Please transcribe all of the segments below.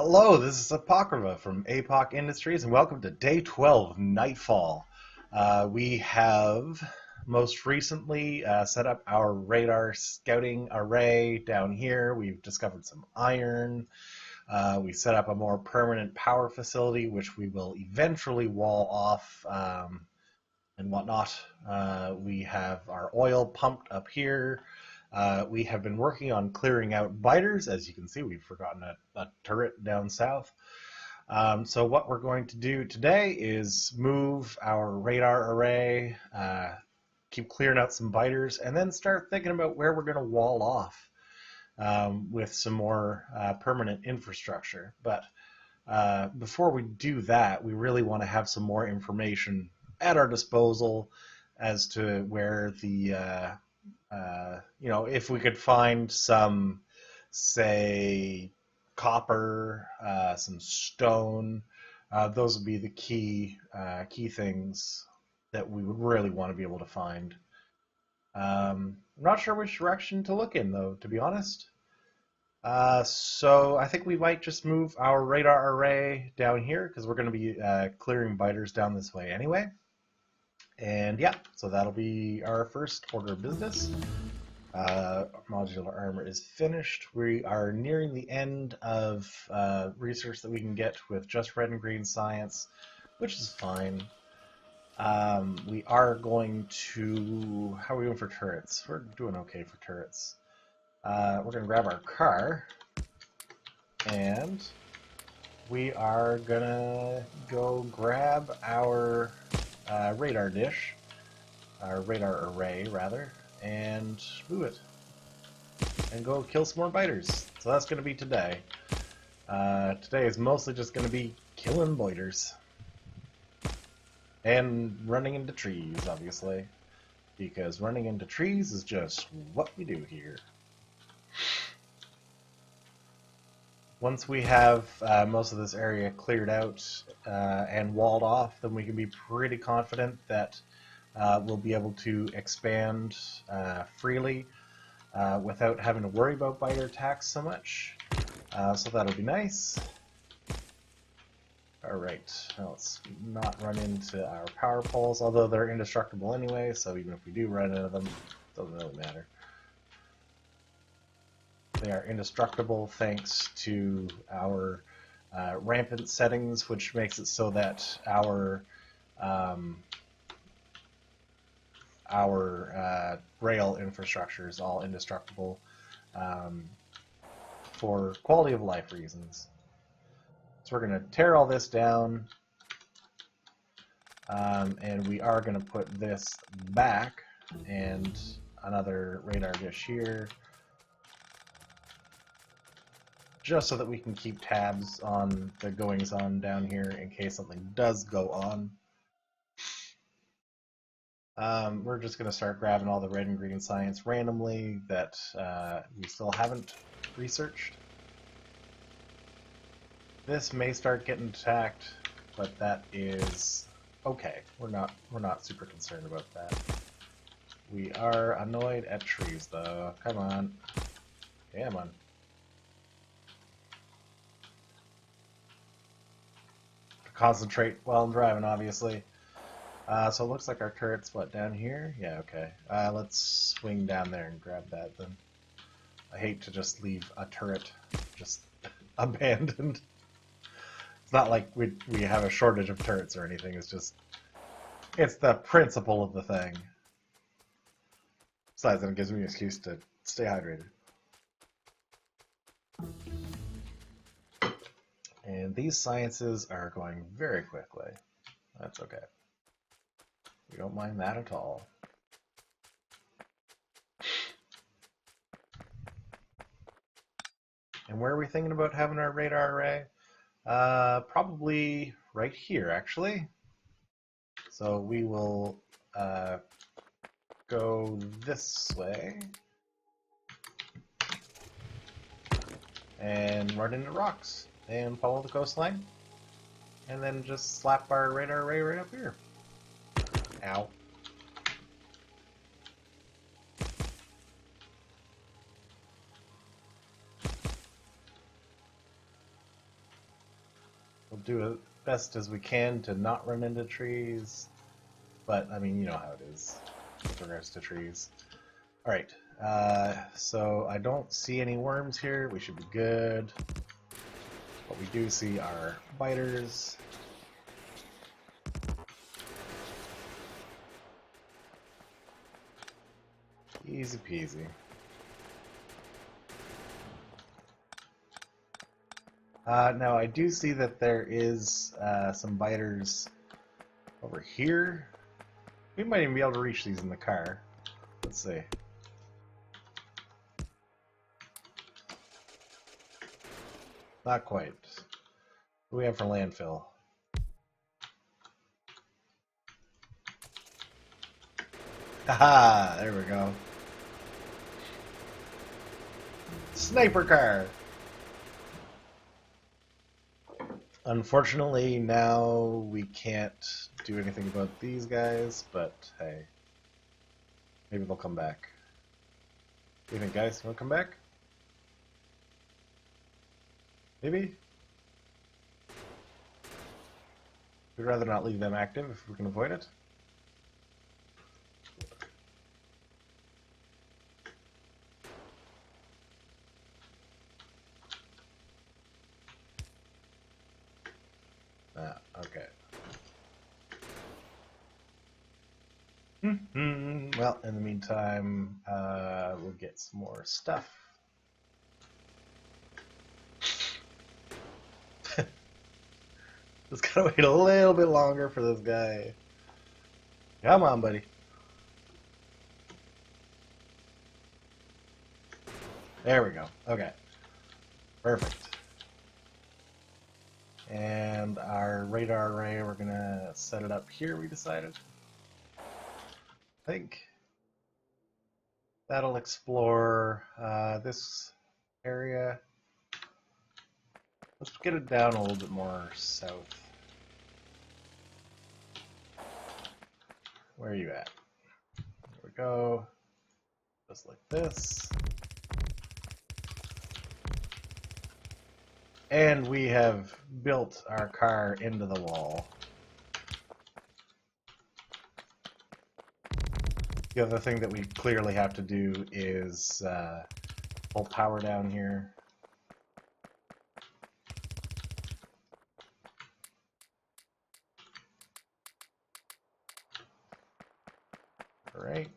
Hello, this is Apocrypha from APOC Industries, and welcome to Day 12 of Nightfall. We have most recently set up our radar scouting array down here. We've discovered some iron. We set up a more permanent power facility, which we will eventually wall off and whatnot. We have our oil pumped up here. We have been working on clearing out biters. As you can see, we've forgotten a turret down south. So what we're going to do today is move our radar array, keep clearing out some biters, and then start thinking about where we're going to wall off with some more permanent infrastructure. But before we do that, we really want to have some more information at our disposal as to where the if we could find some, say, copper, some stone, those would be the key things that we would really want to be able to find. I'm not sure which direction to look in, though, to be honest. So I think we might just move our radar array down here because we're going to be clearing biters down this way anyway. And yeah, so that'll be our first order of business. Modular armor is finished. We are nearing the end of research that we can get with just red and green science, which is fine. We are going to... How are we doing for turrets? We're doing okay for turrets. We're going to grab our car, and we are going to go grab our radar dish, our radar array, rather, and move it and go kill some more biters. So that's going to be today. Today is mostly just going to be killing biters and running into trees, obviously, because running into trees is just what we do here. Once we have most of this area cleared out and walled off, then we can be pretty confident that we'll be able to expand freely without having to worry about biter attacks so much. So that'll be nice. Alright, now let's not run into our power poles, although they're indestructible anyway, so even if we do run into them, it doesn't really matter. They are indestructible thanks to our rampant settings, which makes it so that our rail infrastructure is all indestructible for quality of life reasons. So we're going to tear all this down, and we are going to put this back, and another radar dish here, just so that we can keep tabs on the goings-on down here in case something does go on. We're just going to start grabbing all the red and green science randomly that we still haven't researched. This may start getting attacked, but that is okay. We're not super concerned about that. We are annoyed at trees, though. Come on. Come on. Concentrate while I'm driving, obviously. So it looks like our turret's, what, down here? Yeah, okay. Let's swing down there and grab that, then. I hate to just leave a turret just abandoned. It's not like we have a shortage of turrets or anything, it's just... It's the principle of the thing. Besides, then it gives me an excuse to stay hydrated. And these sciences are going very quickly. That's okay. We don't mind that at all. And where are we thinking about having our radar array? Probably right here, actually. So we will go this way and run into rocks and follow the coastline, and then just slap our radar array right up here. Ow. do it best as we can to not run into trees. But, I mean, you know how it is with regards to trees. Alright, so I don't see any worms here. We should be good. What we do see are biters. Easy peasy. Now I do see that there is some biters over here. We might even be able to reach these in the car. Let's see. Not quite. What do we have for landfill? Haha, there we go. Sniper car! Unfortunately, now we can't do anything about these guys, but hey. Maybe they'll come back. What do you think, guys? You want to come back? Maybe? We'd rather not leave them active if we can avoid it. Okay. Well, in the meantime, we'll get some more stuff. Just gotta wait a little bit longer for this guy. Come on, buddy. There we go. Okay. Perfect. And our radar array, we're gonna set it up here, we decided. I think that'll explore this area. Let's get it down a little bit more south. Where are you at? There we go. Just like this. And we have built our car into the wall. The other thing that we clearly have to do is pull power down here. All right.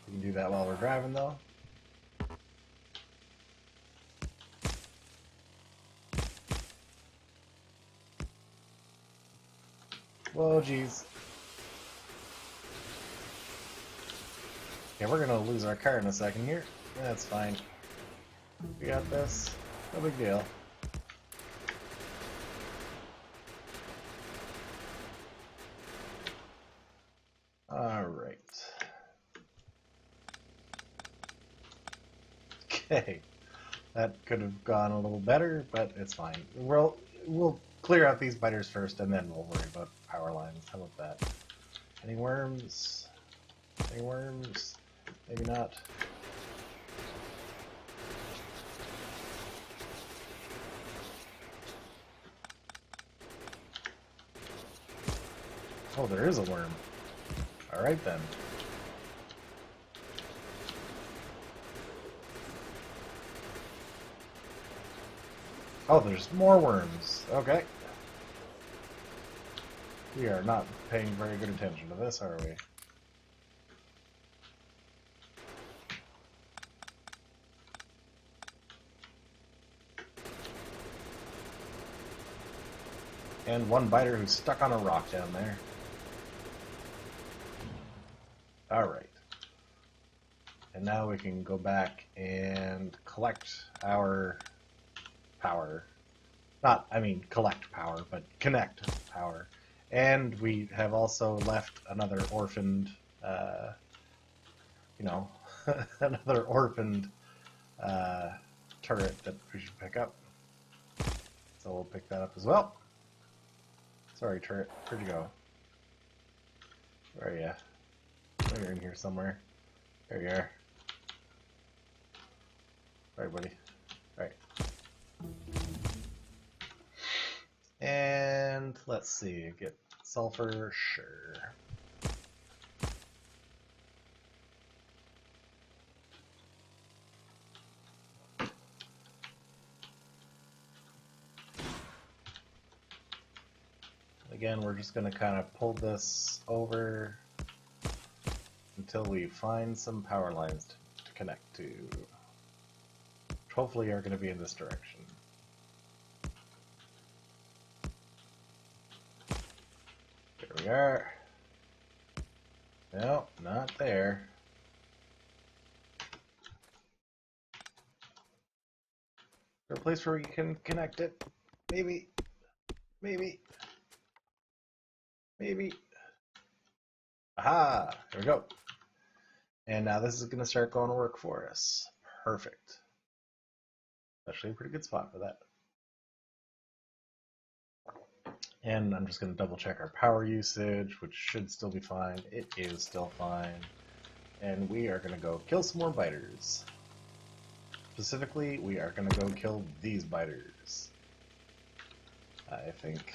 We can do that while we're driving, though. Whoa, geez. Okay, we're gonna lose our car in a second here. That's fine. We got this. No big deal. Alright. Okay. That could have gone a little better, but it's fine. We'll clear out these biters first, and then we'll worry about power lines. How about that? Any worms? Any worms? Maybe not. Oh, there is a worm. Alright then. Oh, there's more worms. Okay. We are not paying very good attention to this, are we? And one biter who's stuck on a rock down there. Alright. And now we can go back and collect our power. Not, I mean, collect power, but connect power. And we have also left another orphaned, another orphaned turret that we should pick up. So we'll pick that up as well. Sorry, turret. Where'd you go? Where are you? Oh, you're in here somewhere. There you are. All right, buddy. All right. And let's see, get sulfur, sure. Again, we're just going to kind of pull this over until we find some power lines to connect to, which hopefully are going to be in this direction. There we are. No, not there. Is there a place where you can connect it? Maybe. Maybe. Maybe. Aha! There we go. And now this is going to start going to work for us. Perfect. Actually, a pretty good spot for that. And I'm just going to double check our power usage, which should still be fine. It is still fine. And we are going to go kill some more biters. Specifically, we are going to go kill these biters. I think.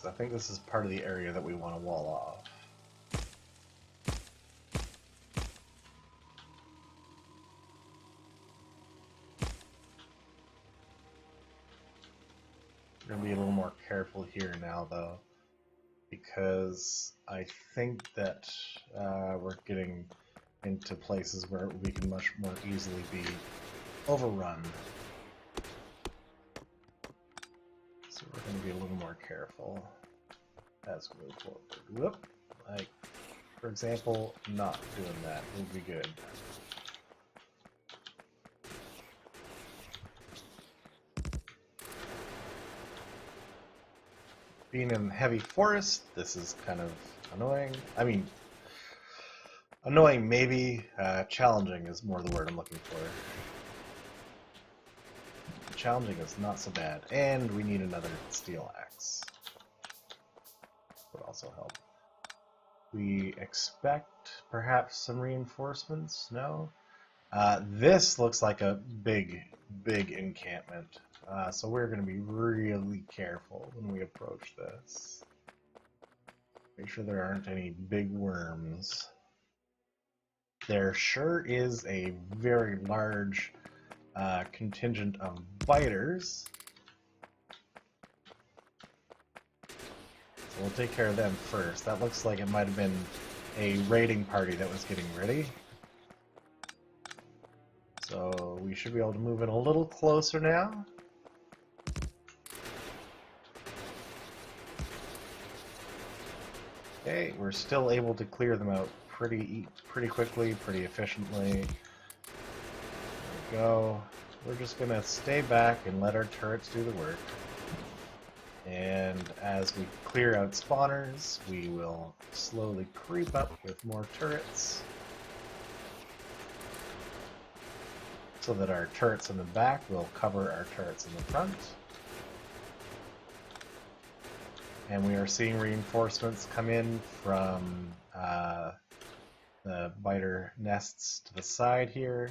So I think this is part of the area that we want to wall off. We're going to be a little more careful here now, though, because I think that we're getting into places where we can much more easily be overrun. So we're going to be a little more careful as we move forward. Whoop! Like, for example, not doing that would be good. Being in heavy forest, this is kind of annoying. I mean, annoying maybe, challenging is more the word I'm looking for. Challenging is not so bad, and we need another steel axe. Would also help. We expect perhaps some reinforcements? No? This looks like a big encampment. So we're going to be really careful when we approach this. Make sure there aren't any big worms. There sure is a very large contingent of biters. So we'll take care of them first. That looks like it might have been a raiding party that was getting ready. So we should be able to move in a little closer now. Okay, we're still able to clear them out pretty quickly, pretty efficiently. There we go. We're just gonna stay back and let our turrets do the work. And as we clear out spawners, we will slowly creep up with more turrets, so that our turrets in the back will cover our turrets in the front. And we are seeing reinforcements come in from the biter nests to the side here,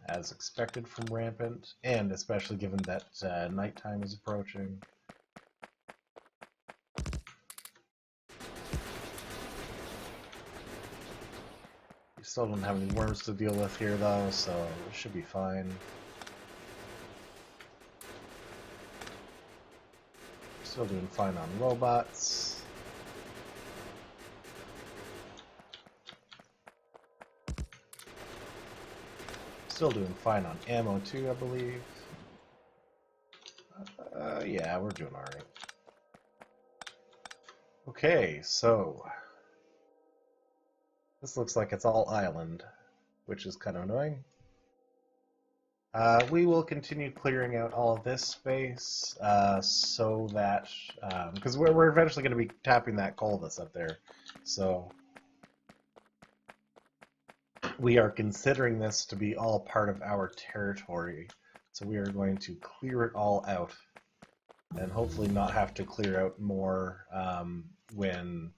as expected from Rampant, and especially given that nighttime is approaching. We still don't have any worms to deal with here, though, so it should be fine. Still doing fine on robots. Still doing fine on ammo too, I believe. Yeah, we're doing alright. Okay, so this looks like it's all island, which is kind of annoying. We will continue clearing out all of this space so that, because we're eventually going to be tapping that coal that's up there, so we are considering this to be all part of our territory, so we are going to clear it all out and hopefully not have to clear out more when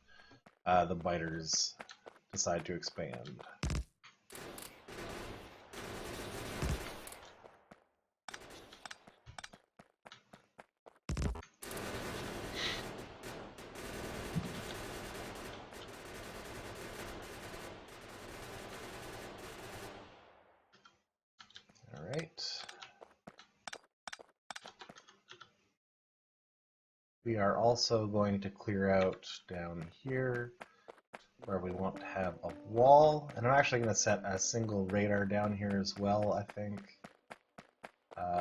the biters decide to expand. All right. We are also going to clear out down here where we want to have a wall, and I'm actually going to set a single radar down here as well, I think.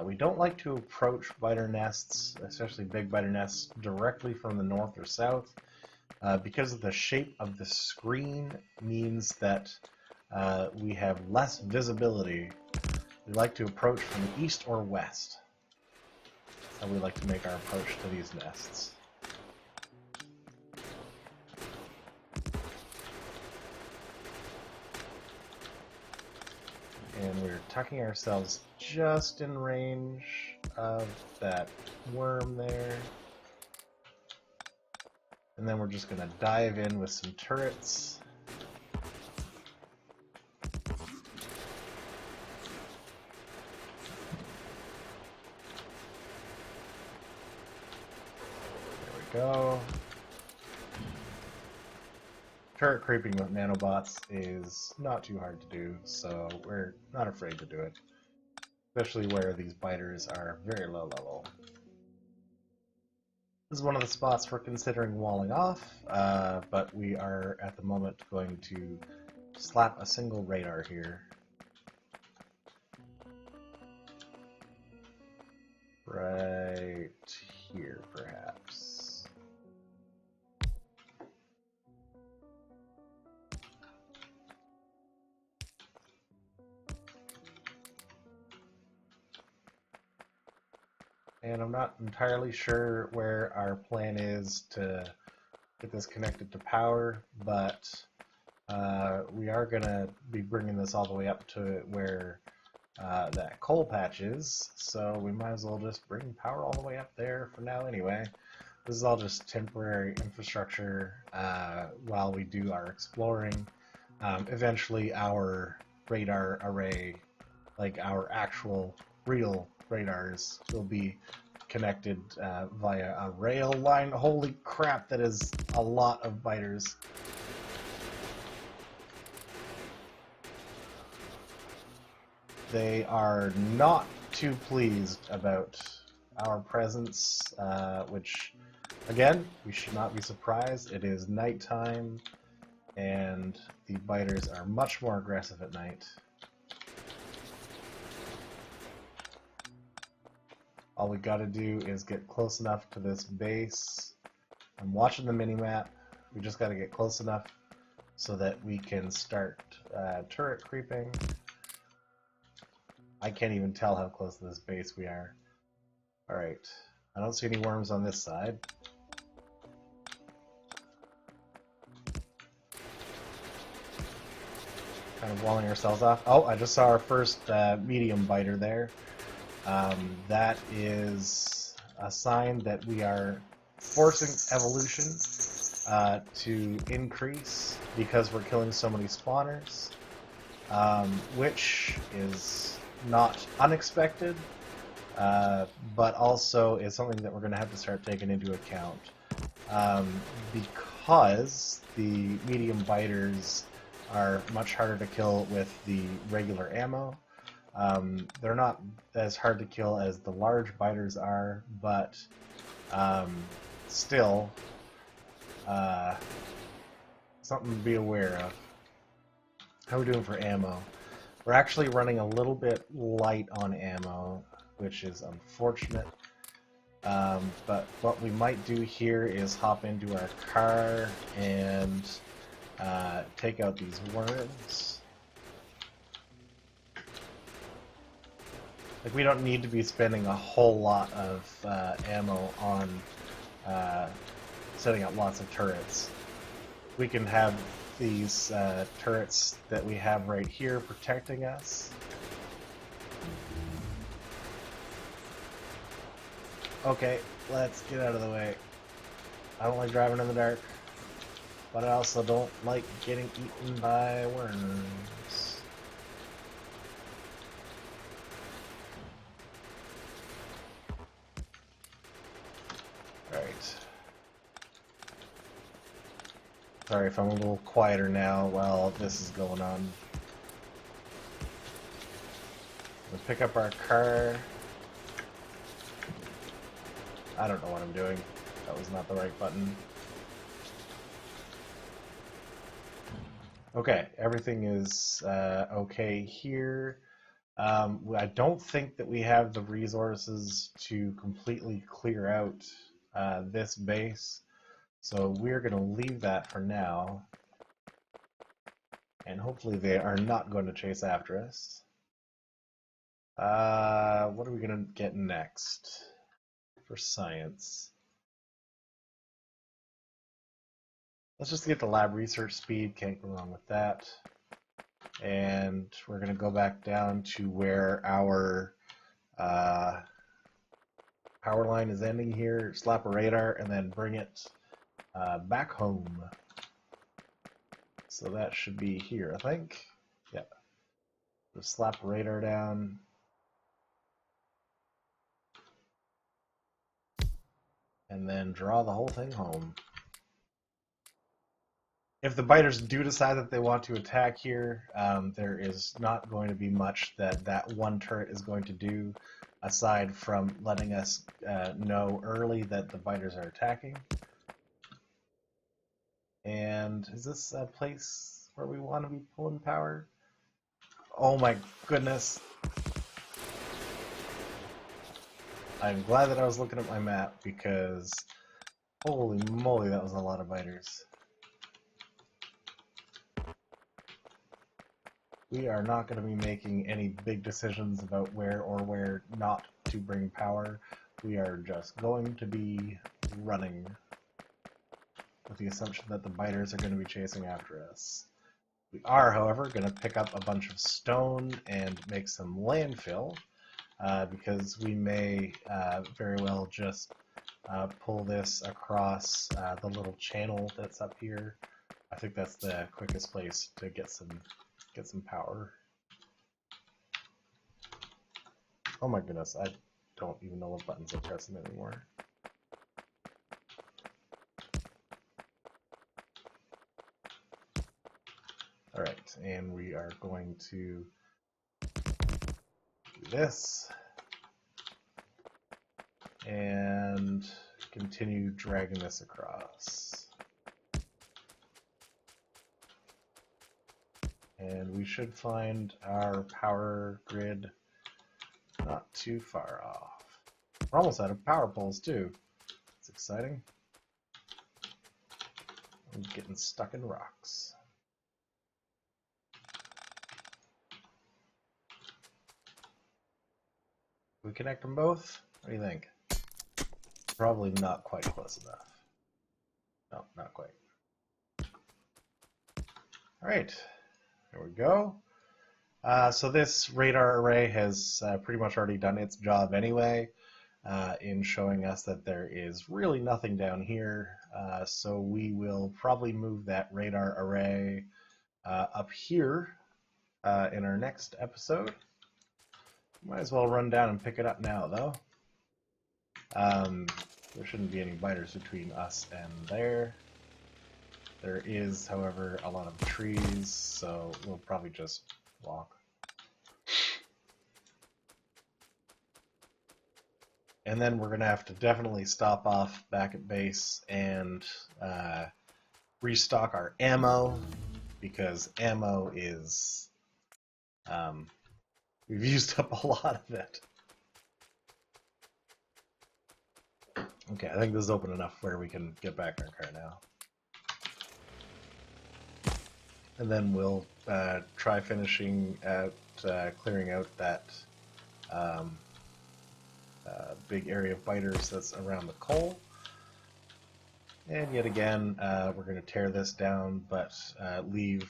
We don't like to approach biter nests, especially big biter nests, directly from the north or south, because of the shape of the screen means that we have less visibility. We like to approach from the east or west. That's how we like to make our approach to these nests. And we're tucking ourselves just in range of that worm there. And then we're just going to dive in with some turrets. There we go. Turret creeping with nanobots is not too hard to do, so we're not afraid to do it. Especially where these biters are very low level. This is one of the spots we're considering walling off, but we are at the moment going to slap a single radar here. Right here, perhaps. And I'm not entirely sure where our plan is to get this connected to power, but we are going to be bringing this all the way up to where that coal patch is, so we might as well just bring power all the way up there for now anyway. This is all just temporary infrastructure while we do our exploring. Eventually our radar array, like our actual real radars, will be connected via a rail line. Holy crap, that is a lot of biters. They are not too pleased about our presence, which, again, we should not be surprised. It is nighttime, and the biters are much more aggressive at night. All we gotta do is get close enough to this base. I'm watching the minimap. We just gotta get close enough so that we can start turret creeping. I can't even tell how close to this base we are. Alright, I don't see any worms on this side. Kind of walling ourselves off. Oh, I just saw our first medium biter there. That is a sign that we are forcing evolution to increase because we're killing so many spawners, which is not unexpected, but also is something that we're going to have to start taking into account, because the medium biters are much harder to kill with the regular ammo. They're not as hard to kill as the large biters are, but still something to be aware of. How are we doing for ammo? We're actually running a little bit light on ammo, which is unfortunate. But what we might do here is hop into our car and take out these worms. Like, we don't need to be spending a whole lot of ammo on setting up lots of turrets. We can have these turrets that we have right here protecting us. Okay, let's get out of the way. I don't like driving in the dark, but I also don't like getting eaten by worms. Alright. Sorry if I'm a little quieter now while this is going on. We'll pick up our car. I don't know what I'm doing. That was not the right button. Okay, everything is okay here. I don't think that we have the resources to completely clear out this base, so we're going to leave that for now. And hopefully they are not going to chase after us. What are we going to get next for science? Let's just get the lab research speed, can't go wrong with that. And we're going to go back down to where our power line is ending here, slap a radar, and then bring it back home. So that should be here, I think. Yeah. Just slap a radar down. And then draw the whole thing home. If the biters do decide that they want to attack here, there is not going to be much that one turret is going to do, aside from letting us know early that the biters are attacking. And is this a place where we want to be pulling power? Oh my goodness. I'm glad that I was looking at my map because holy moly, that was a lot of biters. We are not going to be making any big decisions about where or where not to bring power. We are just going to be running with the assumption that the biters are going to be chasing after us. We are, however, going to pick up a bunch of stone and make some landfill because we may very well just pull this across the little channel that's up here. I think that's the quickest place to get some power. Oh my goodness, I don't even know what buttons I'm pressing anymore. Alright, and we are going to do this and continue dragging this across. And we should find our power grid not too far off. We're almost out of power poles too. It's exciting. I'm getting stuck in rocks. We connect them both? What do you think? Probably not quite close enough. No, not quite. Alright, there we go. So this radar array has pretty much already done its job anyway in showing us that there is really nothing down here. So we will probably move that radar array up here in our next episode. Might as well run down and pick it up now, though. There shouldn't be any biters between us and there. There is, however, a lot of trees, so we'll probably just walk. And then we're going to have to definitely stop off back at base and restock our ammo, because ammo is... we've used up a lot of it. Okay, I think this is open enough where we can get back in our car now. And then we'll try finishing at clearing out that big area of biters that's around the coal. And yet again, we're going to tear this down, but leave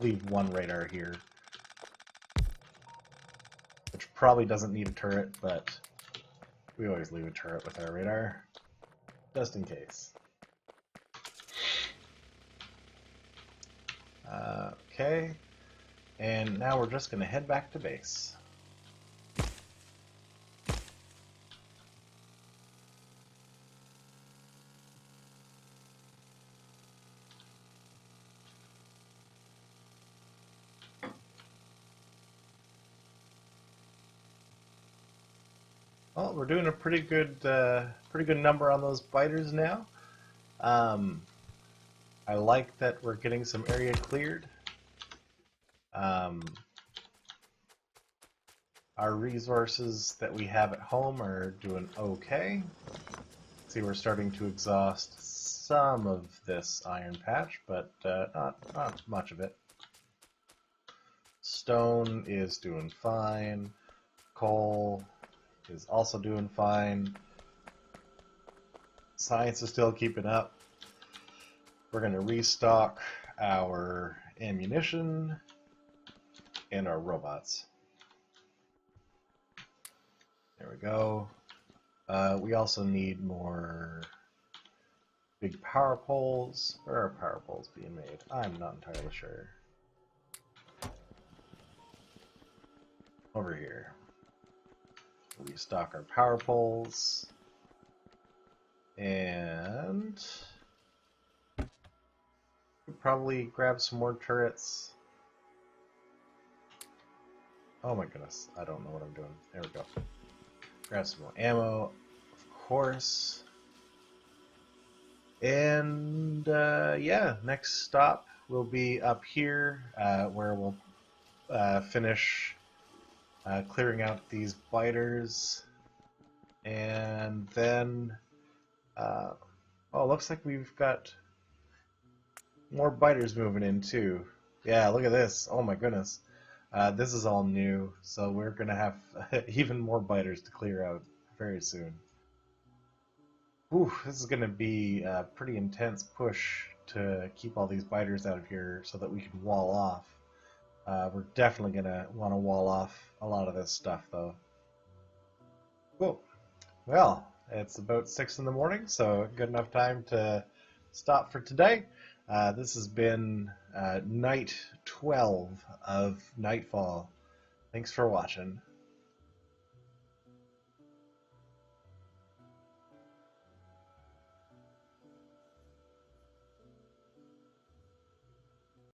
leave one radar here probably doesn't need a turret, but we always leave a turret with our radar, just in case. Okay, and now we're just going to head back to base. Well, we're doing a pretty good number on those biters now. I like that we're getting some area cleared. Our resources that we have at home are doing okay. See, we're starting to exhaust some of this iron patch, but not much of it. Stone is doing fine. Coal is also doing fine. Science is still keeping up. We're going to restock our ammunition and our robots. There we go. We also need more big power poles. Where are power poles being made? I'm not entirely sure. Over here. We stock our power poles. And probably grab some more turrets. Oh my goodness, I don't know what I'm doing. There we go. Grab some more ammo, of course. And yeah, next stop will be up here where we'll finish clearing out these biters. And then, oh, looks like we've got more biters moving in too. Yeah, look at this. Oh my goodness. This is all new, so we're going to have even more biters to clear out very soon. Whew, this is going to be a pretty intense push to keep all these biters out of here so that we can wall off. We're definitely going to want to wall off a lot of this stuff, though. Cool. Well, it's about 6 in the morning, so good enough time to stop for today. This has been night 12 of Nightfall. Thanks for watching.